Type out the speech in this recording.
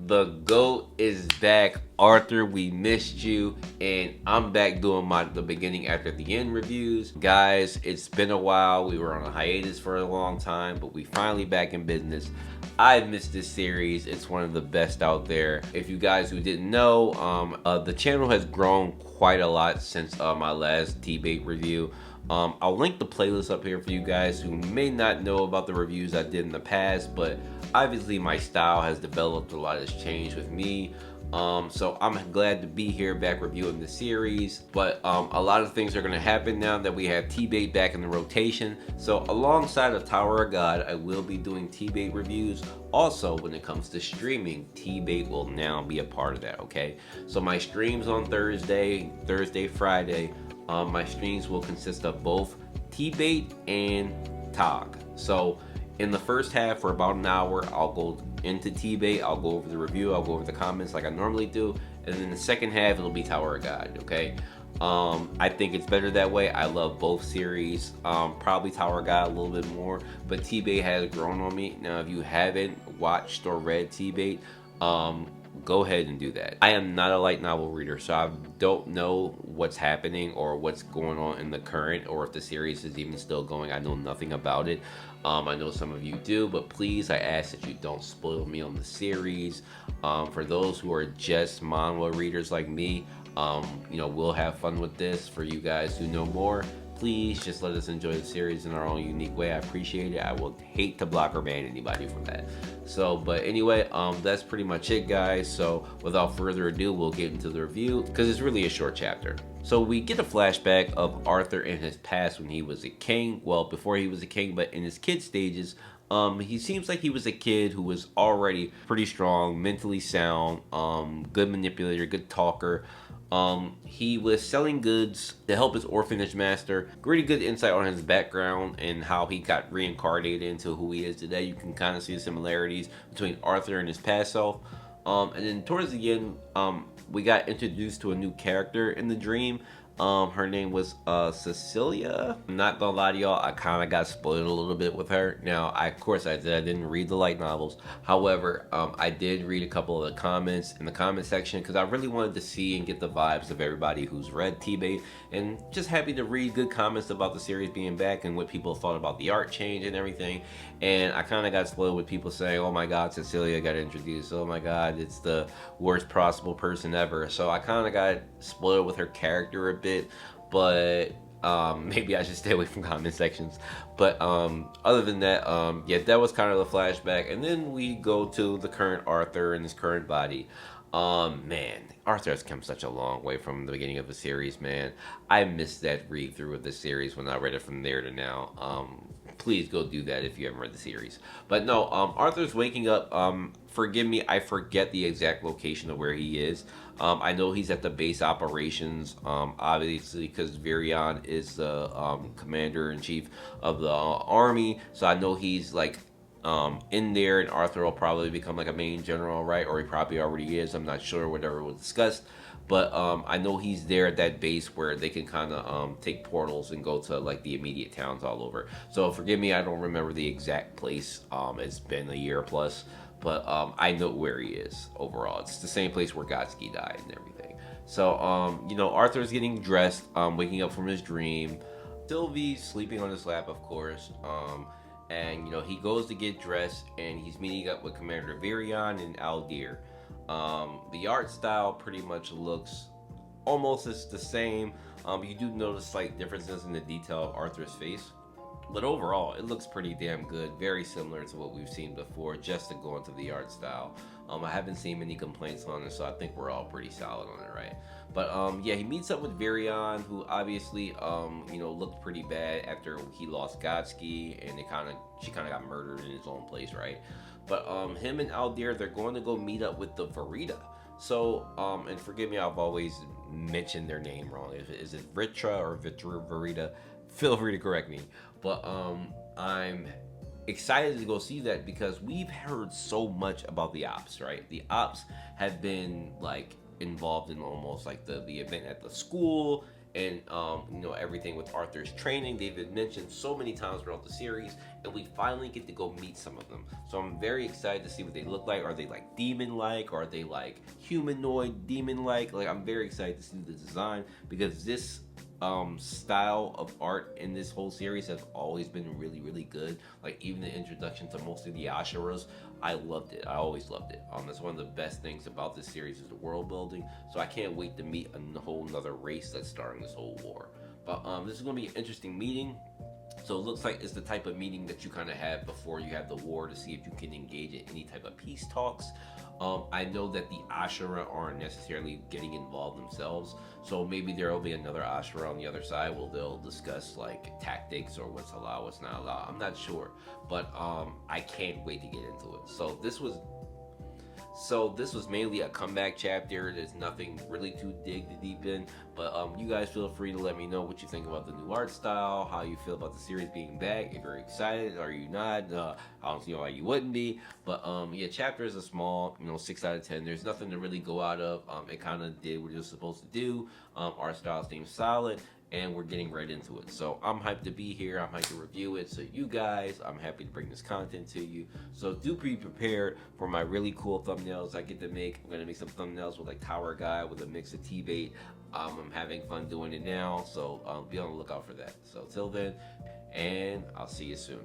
The GOAT is back. Arthur, we missed you, and I'm back doing the beginning after the end reviews. Guys, it's been a while. We were on a hiatus for a long time, but we finally back in business. I missed this series. It's one of the best out there. If you guys who didn't know, the channel has grown quite a lot since my last TBATE review. I'll link the playlist up here for you guys who may not know about the reviews I did in the past, but obviously my style has developed, a lot has changed with me. So I'm glad to be here back reviewing the series, but a lot of things are going to happen now that we have TBATE back in the rotation. So alongside of Tower of God, I will be doing TBATE reviews. Also, when it comes to streaming, TBATE will now be a part of that, okay? So my streams on Thursday, Friday, my streams will consist of both TBATE and TOG. So in the first half, for about an hour, I'll go into TBATE, I'll go over the review, I'll go over the comments like I normally do, and then the second half, it'll be Tower of God, okay? I think it's better that way. I love both series, probably Tower of God a little bit more, but TBATE has grown on me. Now, if you haven't watched or read TBATE, go ahead and do that. I am not a light novel reader, so I don't know what's happening or what's going on in the current, or if the series is even still going. I know nothing about it. I know some of you do, but please, I ask that you don't spoil me on the series. For those who are just manhwa readers like me, we'll have fun with this. For you guys who know more, please just let us enjoy the series in our own unique way. I appreciate it. I will hate to block or ban anybody from that. So, but anyway, that's pretty much it, guys. So without further ado, we'll get into the review because it's really a short chapter. So we get a flashback of Arthur in his past when he was a king. Well, before he was a king, but in his kid stages. He seems like he was a kid who was already pretty strong, mentally sound, good manipulator, good talker. He was selling goods to help his orphanage master. Really good insight on his background and how he got reincarnated into who he is today. You can kind of see the similarities between Arthur and his past self. And then towards the end, we got introduced to a new character in the dream. Her name was Cecilia. I'm not gonna lie to y'all, I kind of got spoiled a little bit with her. Now, of course I didn't read the light novels. However, I did read a couple of the comments in the comment section because I really wanted to see and get the vibes of everybody who's read TBATE, and just happy to read good comments about the series being back and what people thought about the art change and everything. And I kind of got spoiled with people saying, oh my god, Cecilia got introduced, oh my god, it's the worst possible person ever. So I kind of got spoiled with her character a bit, but maybe I should stay away from comment sections. But other than that, yeah, that was kind of the flashback. And then we go to the current Arthur and his current body. Man, Arthur has come such a long way from the beginning of the series, man. I missed that read through of the series when I read it from there to now. Please go do that if you haven't read the series. But no, Arthur's waking up. Forgive me, I forget the exact location of where he is. I know he's at the base operations, obviously, because Virion is the commander-in-chief of the army. So I know he's like in there, and Arthur will probably become like a main general, right? Or he probably already is. I'm not sure, whatever was discussed. But I know he's there at that base where they can kind of take portals and go to like the immediate towns all over. So forgive me, I don't remember the exact place. It's been a year plus, but I know where he is overall. It's the same place where Gotsky died and everything. So Arthur's getting dressed, waking up from his dream. Sylvie's sleeping on his lap, of course. And he goes to get dressed, and he's meeting up with Commander Virion and Aldir. The art style pretty much looks almost as the same. You do notice slight differences in the detail of Arthur's face, but overall it looks pretty damn good, very similar to what we've seen before, just to go into the art style. I haven't seen many complaints on it, so I think we're all pretty solid on it, right? But yeah, he meets up with Virion, who obviously looked pretty bad after he lost Gotsky, and she kind of got murdered in his own place, right? But him and Aldir, they're going to go meet up with the Verita. So, and forgive me, I've always mentioned their name wrong. Is it Vitra or Verita? Feel free to correct me. But I'm excited to go see that because we've heard so much about the ops, right? The ops have been like involved in almost like the event at the school, and you know, everything with Arthur's training. They've been mentioned so many times throughout the series, and we finally get to go meet some of them. So I'm very excited to see what they look like. Are they like demon-like? Are they like humanoid demon-like? Like, I'm very excited to see the design, because this style of art in this whole series has always been really, really good. Like, even the introduction to most of the Ashuras, I loved it. I always loved it. That's one of the best things about this series, is the world building. So I can't wait to meet a whole nother race that's starting this whole war. But this is going to be an interesting meeting. So it looks like it's the type of meeting that you kind of have before you have the war, to see if you can engage in any type of peace talks. I know that the Ashura aren't necessarily getting involved themselves, so maybe there will be another Ashura on the other side where they'll discuss like tactics or what's allowed, what's not allowed. I'm not sure, but I can't wait to get into it. So this was mainly a comeback chapter. There's nothing really to dig deep in, but you guys feel free to let me know what you think about the new art style, how you feel about the series being back, if you're excited, are you not. I don't see why you wouldn't be, but yeah, chapters are small, 6 out of 10. There's nothing to really go out of. It kind of did what it was supposed to do. Art style seems solid, and we're getting right into it. So I'm hyped to be here. I'm hyped to review it. So you guys, I'm happy to bring this content to you. So do be prepared for my really cool thumbnails I get to make. I'm gonna make some thumbnails with like Tower Guy with a mix of TBATE. I'm having fun doing it now. So be on the lookout for that. So till then, and I'll see you soon.